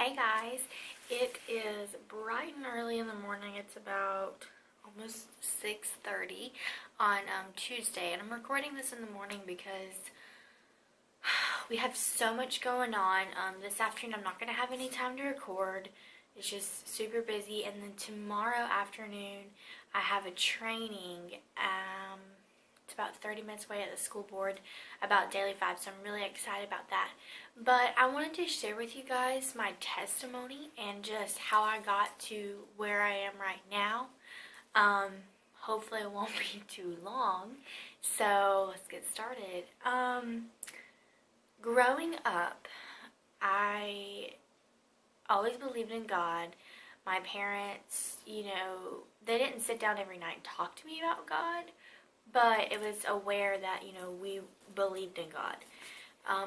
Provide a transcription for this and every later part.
Hey guys, it is bright and early in the morning. It's about almost 6:30 on Tuesday, and I'm recording this in the morning because we have so much going on. This afternoon I'm not going to have any time to record. It's just super busy, and then tomorrow afternoon I have a training. It's about 30 minutes away at the school board about Daily 5, so I'm really excited about that. But I wanted to share with you guys my testimony and just how I got to where I am right now. Hopefully it won't be too long, so let's get started. Growing up, I always believed in God. My parents, they didn't sit down every night and talk to me about God, but it was aware that, we believed in God.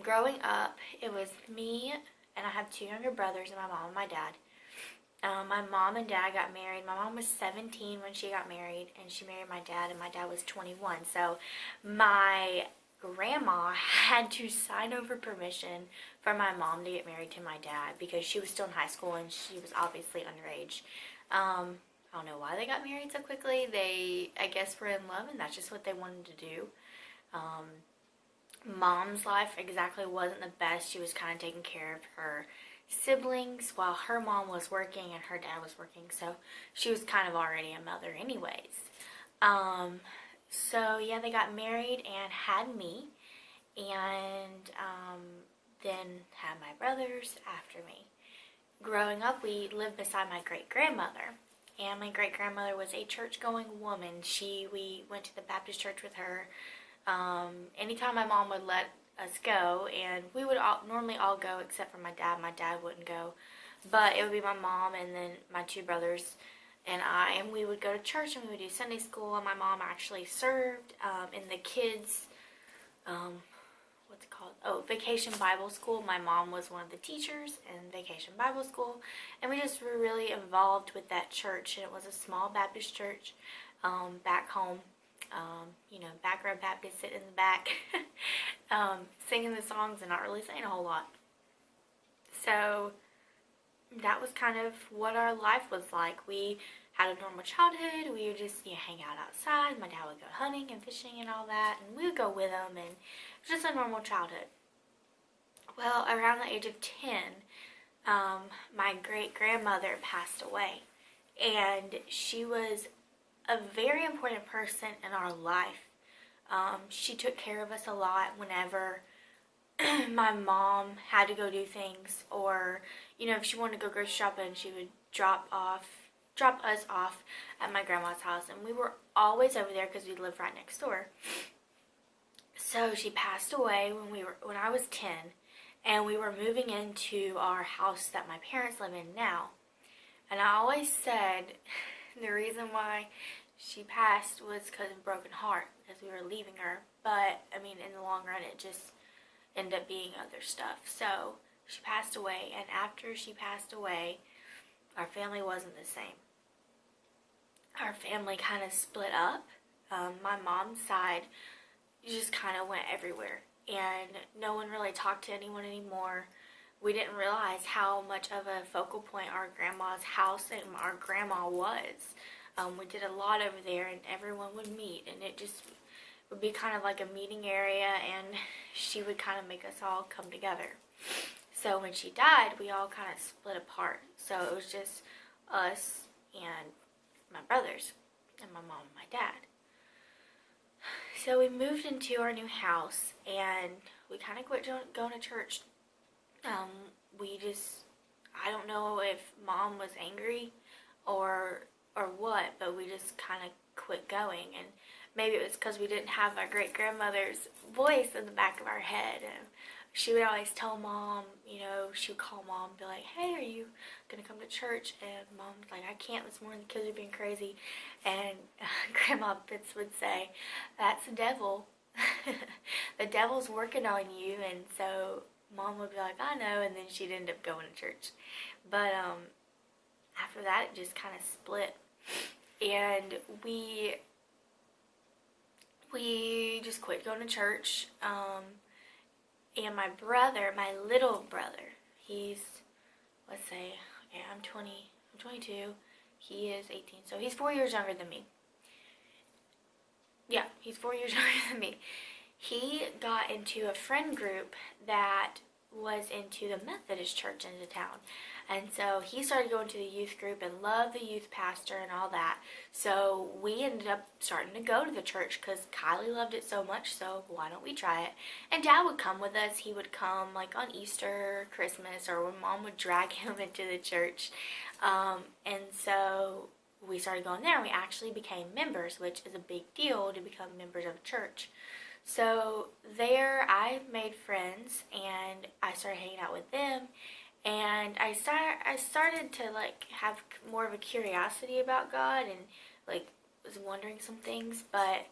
Growing up, it was me, and I have two younger brothers, and my mom and my dad. My mom and dad got married. My mom was 17 when she got married, and she married my dad, and my dad was 21. So my grandma had to sign over permission for my mom to get married to my dad because she was still in high school, and she was obviously underage. I don't know why they got married so quickly. They, I guess, were in love, and that's just what they wanted to do. Mom's life exactly wasn't the best. She was kind of taking care of her siblings while her mom was working and her dad was working, so she was kind of already a mother anyways. So yeah, they got married and had me, and then had my brothers after me. Growing up, we lived beside my great-grandmother, and my great-grandmother was a church-going woman. We went to the Baptist church with her. Anytime my mom would let us go, and we would normally all go except for my dad. My dad wouldn't go, but it would be my mom and then my two brothers and I, and we would go to church and we would do Sunday school, and my mom actually served in the kids, Vacation Bible School. My mom was one of the teachers in Vacation Bible School, and we just were really involved with that church, and it was a small Baptist church back home. Back row Baptist, sitting in the back, singing the songs and not really saying a whole lot. So that was kind of what our life was like. We had a normal childhood. We would just hang out outside. My dad would go hunting and fishing and all that, and we would go with him, and it was just a normal childhood. Well, around the age of 10, my great-grandmother passed away, and she was a very important person in our life. She took care of us a lot whenever my mom had to go do things, or if she wanted to go grocery shopping, she would drop us off at my grandma's house, and we were always over there because we lived right next door. So she passed away when I was 10, and we were moving into our house that my parents live in now. And I always said the reason why she passed was because of a broken heart, because we were leaving her. But, in the long run, it just ended up being other stuff. So, she passed away, and after she passed away, our family wasn't the same. Our family kind of split up. My mom's side just kind of went everywhere, and no one really talked to anyone anymore. We didn't realize how much of a focal point our grandma's house and our grandma was. We did a lot over there, and everyone would meet, and it just would be kind of like a meeting area, and she would kind of make us all come together. So when she died, we all kind of split apart. So it was just us and my brothers and my mom and my dad. So we moved into our new house, and we kind of quit going to church. I don't know if Mom was angry or what, but we just kind of quit going, and maybe it was because we didn't have our great-grandmother's voice in the back of our head, and she would always tell Mom, she would call Mom and be like, hey, are you going to come to church? And Mom was like, I can't this morning, the kids are being crazy, and Grandma Fitz would say, that's the devil. The devil's working on you, and so Mom would be like, I know, and then she'd end up going to church. But after that, it just kind of split, and we just quit going to church. And my brother, my little brother, he's let's say, okay, I'm 22, he is 18, so he's 4 years younger than me. Yeah, he's 4 years younger than me. He got into a friend group that was into the Methodist church in the town. And so he started going to the youth group and loved the youth pastor and all that. So we ended up starting to go to the church because Kylie loved it so much, so why don't we try it? And Dad would come with us. He would come like on Easter, Christmas, or when Mom would drag him into the church. And so we started going there, and we actually became members, which is a big deal to become members of a church. So there I made friends, and I started hanging out with them, and I started to like have more of a curiosity about God, and like was wondering some things, but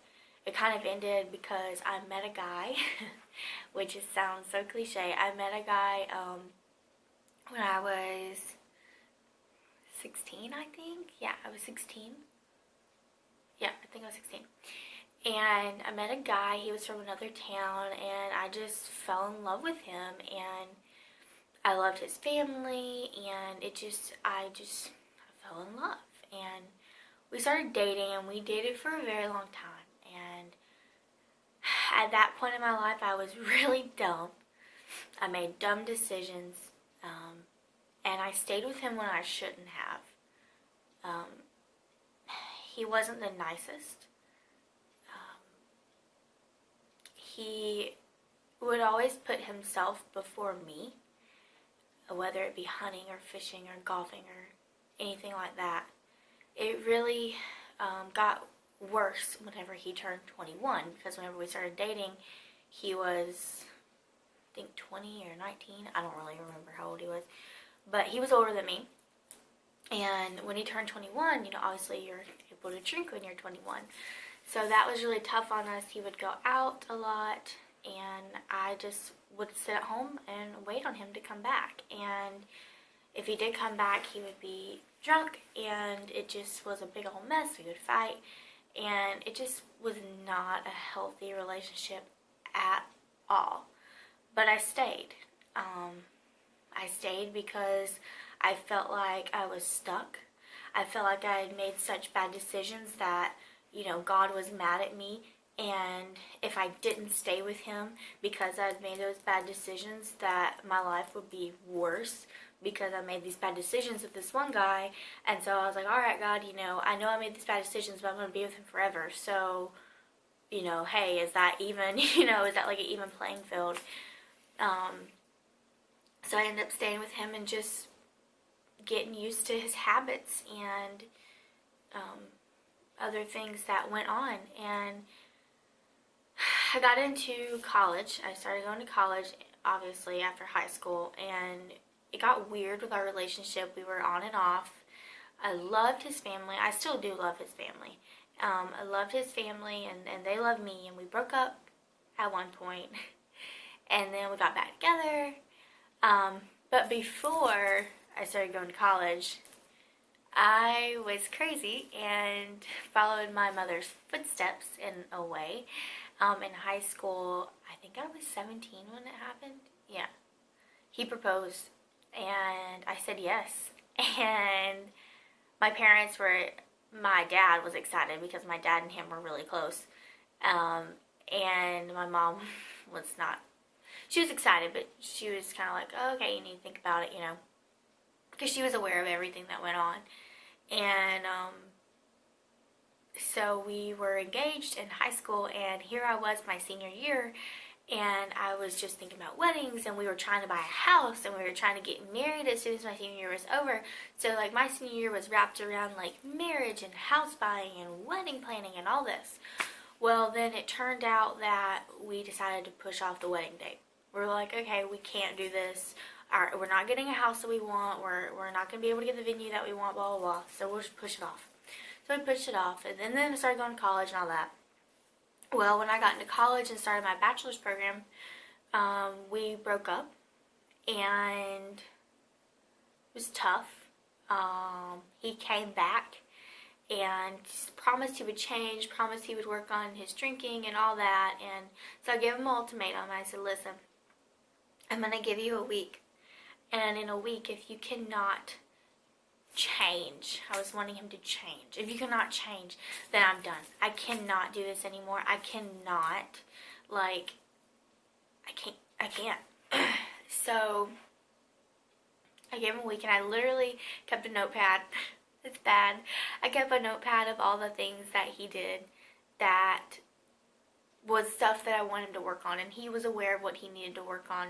it kind of ended because I met a guy, which sounds so cliche. I met a guy when I was 16, I think. Yeah, I was 16. Yeah, I think I was 16. And I met a guy, he was from another town, and I just fell in love with him, and I loved his family, and I fell in love. And we started dating, and we dated for a very long time. And at that point in my life, I was really dumb. I made dumb decisions, and I stayed with him when I shouldn't have. He wasn't the nicest. He would always put himself before me, whether it be hunting or fishing or golfing or anything like that. It really got worse whenever he turned 21, because whenever we started dating, he was, I think, 20 or 19. I don't really remember how old he was, but he was older than me. And when he turned 21, obviously you're able to drink when you're 21. So that was really tough on us. He would go out a lot, and I just would sit at home and wait on him to come back. And if he did come back, he would be drunk, and it just was a big old mess. We would fight, and it just was not a healthy relationship at all. But I stayed. I stayed because I felt like I was stuck. I felt like I had made such bad decisions that God was mad at me, and if I didn't stay with him because I'd made those bad decisions, that my life would be worse because I made these bad decisions with this one guy. And so I was like, all right, God, I know I made these bad decisions, but I'm going to be with him forever. So, hey, is that even, is that like an even playing field? So I ended up staying with him and just getting used to his habits and other things that went on. And I got into college. I started going to college, obviously, after high school, and it got weird with our relationship. We were on and off. I loved his family. I still do love his family. I loved his family, and they loved me, and we broke up at one point, and then we got back together. But before I started going to college, I was crazy and followed my mother's footsteps in a way. In high school, I think I was 17 when it happened. Yeah. He proposed, and I said yes. And my dad was excited because my dad and him were really close. And my mom was not. She was excited, but she was kind of like, oh, okay, you need to think about it, because she was aware of everything that went on. And so we were engaged in high school, and here I was my senior year, and I was just thinking about weddings, and we were trying to buy a house, and we were trying to get married as soon as my senior year was over. So like my senior year was wrapped around like marriage and house buying and wedding planning and all this. Well, then it turned out that we decided to push off the wedding date. We're like, okay, we can't do this. We're not getting a house that we want. We're not going to be able to get the venue that we want, blah, blah, blah. So we'll just push it off. So we pushed it off. And then I started going to college and all that. Well, when I got into college and started my bachelor's program, we broke up. And it was tough. He came back and promised he would change, promised he would work on his drinking and all that. And so I gave him an ultimatum. I said, listen, I'm going to give you a week. And in a week, if you cannot change, I was wanting him to change. If you cannot change, then I'm done. I cannot do this anymore. I cannot, like, I can't. So I gave him a week, and I literally kept a notepad. It's bad. I kept a notepad of all the things that he did that was stuff that I wanted to work on, and he was aware of what he needed to work on.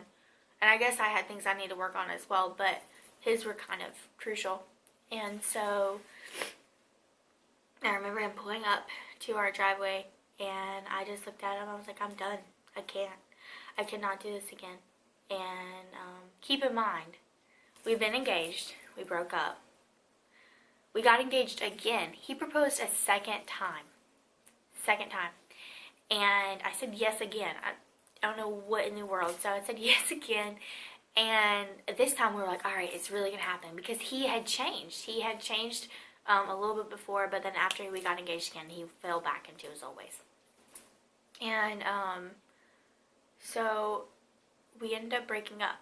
And I guess I had things I needed to work on as well, but his were kind of crucial. And so I remember him pulling up to our driveway, and I just looked at him. I was like, I'm done. I can't. I cannot do this again. And keep in mind, we've been engaged. We broke up. We got engaged again. He proposed a second time. And I said yes again. I don't know what in the world. So I said yes again. And this time we were like, all right, it's really going to happen. Because he had changed. He had changed a little bit before. But then after we got engaged again, he fell back into his old ways. And so we ended up breaking up.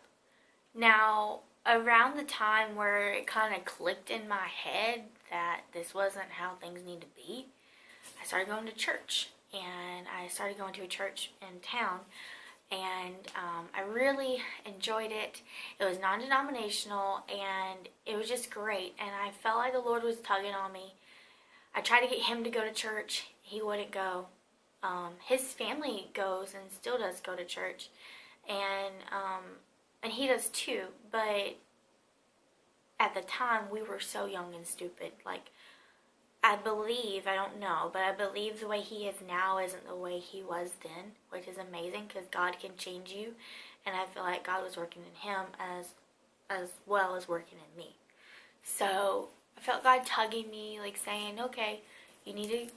Now, around the time where it kind of clicked in my head that this wasn't how things need to be, I started going to church. And I started going to a church in town. And I really enjoyed it. It was non-denominational, and it was just great. And I felt like the Lord was tugging on me. I tried to get him to go to church. He wouldn't go. His family goes and still does go to church. And he does too. But at the time, we were so young and stupid. Like, I believe, I don't know, but I believe the way he is now isn't the way he was then, which is amazing because God can change you. And I feel like God was working in him as well as working in me. So I felt God tugging me, like saying, okay, you need to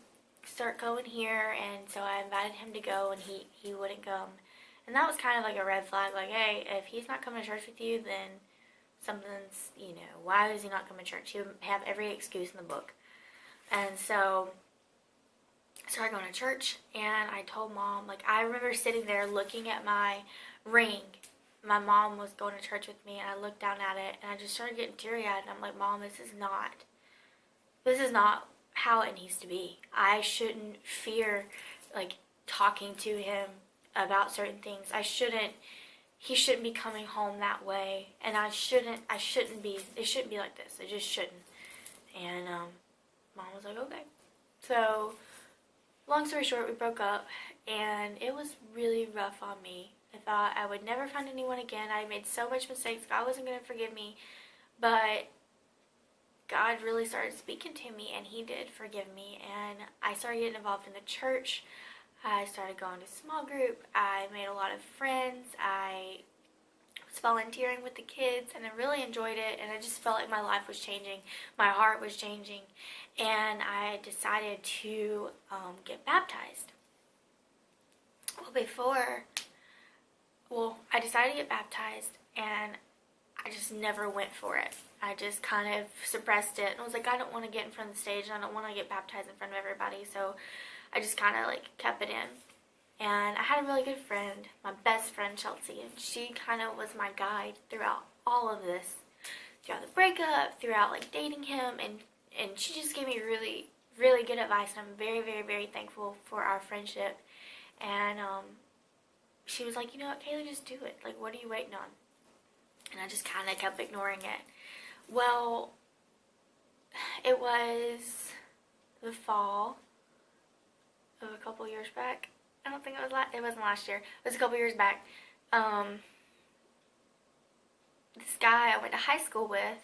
start going here. And so I invited him to go, and he wouldn't come. And that was kind of like a red flag, like, hey, if he's not coming to church with you, then something's, why is he not coming to church? He would have every excuse in the book. And so I started going to church, and I told Mom, like, I remember sitting there looking at my ring. My mom was going to church with me, and I looked down at it, and I just started getting teary-eyed, and I'm like, Mom, this is not how it needs to be. I shouldn't fear, like, talking to him about certain things. He shouldn't be coming home that way, and it shouldn't be like this. It just shouldn't. And, Mom was like, okay. So, long story short, we broke up, and it was really rough on me. I thought I would never find anyone again. I made so much mistakes. God wasn't going to forgive me, but God really started speaking to me, and he did forgive me, and I started getting involved in the church. I started going to small group. I made a lot of friends. I was volunteering with the kids, and I really enjoyed it, and I just felt like my life was changing. My heart was changing, and I decided to get baptized. I decided to get baptized, and I just never went for it. I just kind of suppressed it, and I was like, I don't want to get in front of the stage, and I don't want to get baptized in front of everybody, so I just kind of like kept it in. And I had a really good friend, my best friend Chelsea, and she kind of was my guide throughout all of this, throughout the breakup, throughout like dating him, and she just gave me really, really good advice, and I'm very, very, very thankful for our friendship. And she was like, you know what, Kayla, just do it. Like, what are you waiting on? And I just kind of kept ignoring it. Well, it was the fall of a couple years back. I don't think it wasn't last year. It was a couple years back. This guy I went to high school with,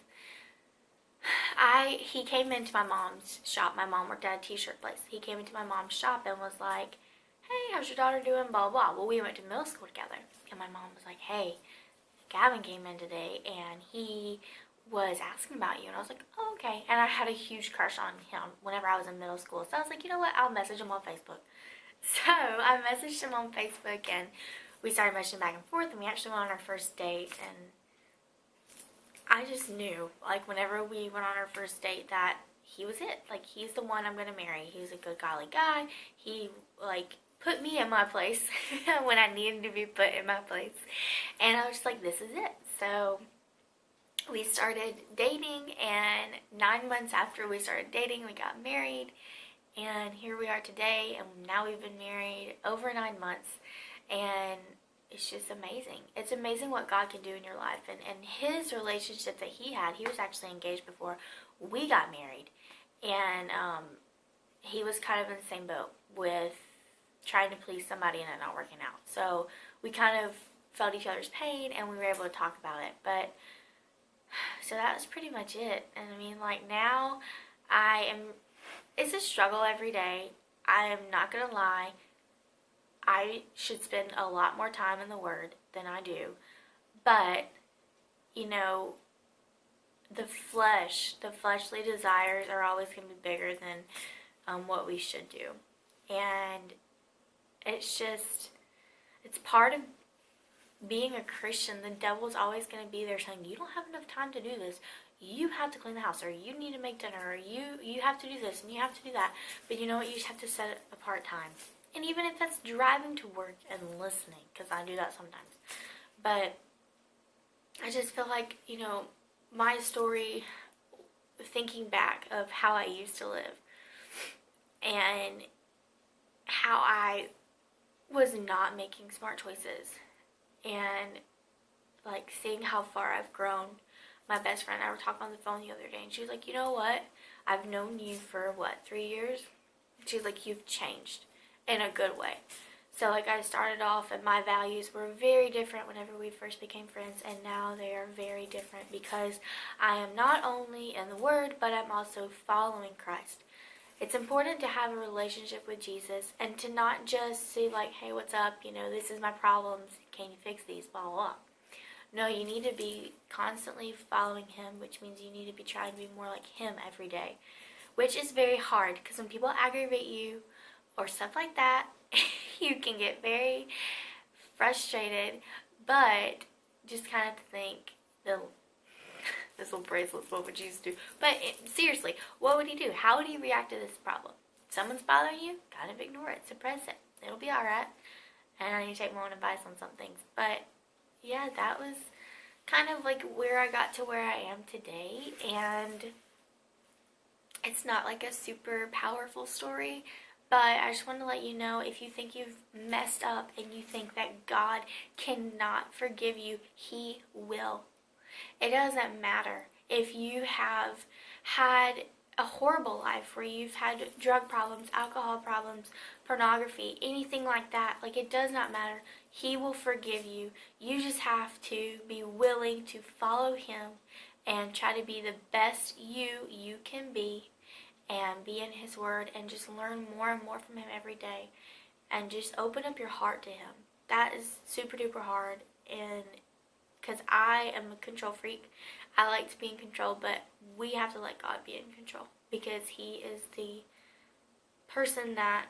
he came into my mom's shop. My mom worked at a t-shirt place. He came into my mom's shop and was like, hey, how's your daughter doing, blah, blah. Well, we went to middle school together. And my mom was like, hey, Gavin came in today, and he was asking about you. And I was like, oh, okay. And I had a huge crush on him whenever I was in middle school. So I was like, you know what, I'll message him on Facebook. So I messaged him on Facebook, and we started messaging back and forth, and we actually went on our first date. And I just knew, like, whenever we went on our first date, that he was it. Like, he's the one I'm going to marry. He was a good, golly guy. He, like, put me in my place when I needed to be put in my place. And I was just like, this is it. So we started dating, and 9 months after we started dating, we got married. And here we are today, and now we've been married over 9 months. And it's just amazing. It's amazing what God can do in your life. And his relationship that he had, he was actually engaged before we got married. And he was kind of in the same boat with trying to please somebody and it not working out. So we kind of felt each other's pain, and we were able to talk about it. But so that was pretty much it. And I mean, like, now it's a struggle every day. I am not going to lie. I should spend a lot more time in the Word than I do. But, you know, the fleshly desires are always going to be bigger than what we should do. And it's part of being a Christian. The devil's always going to be there saying, you don't have enough time to do this. You have to clean the house, or you need to make dinner, or you have to do this, and you have to do that. But you know what? You just have to set apart time. And even if that's driving to work and listening, because I do that sometimes. But I just feel like, you know, my story, thinking back of how I used to live, and how I was not making smart choices, and like seeing how far I've grown. My best friend and I were talking on the phone the other day, and she was like, you know what? I've known you for, 3 years? She's like, you've changed in a good way. So, like, I started off, and my values were very different whenever we first became friends, and now they are very different because I am not only in the Word, but I'm also following Christ. It's important to have a relationship with Jesus, and to not just say, like, hey, what's up? You know, this is my problems. Can you fix these? Blah, blah, blah. No, you need to be constantly following him, which means you need to be trying to be more like him every day, which is very hard, because when people aggravate you or stuff like that, you can get very frustrated. But just kind of think, this little bracelet, what would Jesus do? But seriously, what would he do? How would he react to this problem? Someone's bothering you? Kind of ignore it, suppress it. It'll be alright. And I need to take my own advice on some things. But yeah, that was kind of like where I got to where I am today. And it's not like a super powerful story, but I just want to let you know, if you think you've messed up and you think that God cannot forgive you, he will. It doesn't matter if you have had a horrible life where you've had drug problems, alcohol problems, pornography, anything like that. Like, it does not matter. He will forgive you. You just have to be willing to follow him and try to be the best you can be, and be in his Word, and just learn more and more from him every day, and just open up your heart to him. That is super duper hard, and because I am a control freak. I like to be in control, but we have to let God be in control, because he is the person that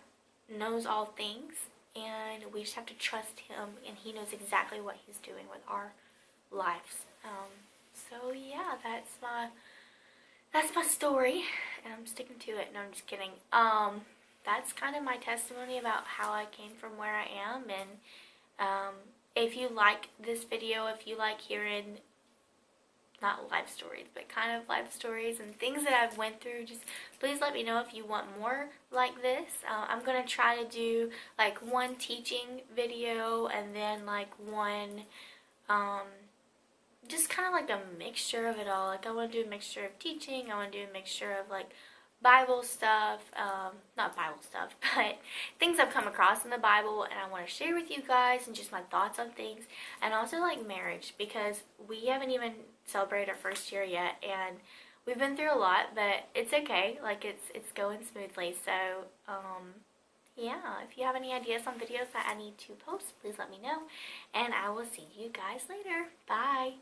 knows all things, and we just have to trust him, and he knows exactly what he's doing with our lives. So yeah, that's my story, and I'm sticking to it. No, I'm just kidding. That's kind of my testimony about how I came from where I am. And if you like this video, if you like hearing, not life stories, but kind of life stories and things that I've went through, just please let me know if you want more like this. I'm going to try to do like one teaching video, and then like one, just kind of like a mixture of it all. Like, I want to do a mixture of teaching, I want to do a mixture of like Bible stuff, not Bible stuff, but things I've come across in the Bible, and I want to share with you guys, and just my thoughts on things, and also like marriage, because we haven't even celebrated our first year yet, and we've been through a lot, but it's okay. Like, it's going smoothly. So yeah, if you have any ideas on videos that I need to post, please let me know, and I will see you guys later. Bye.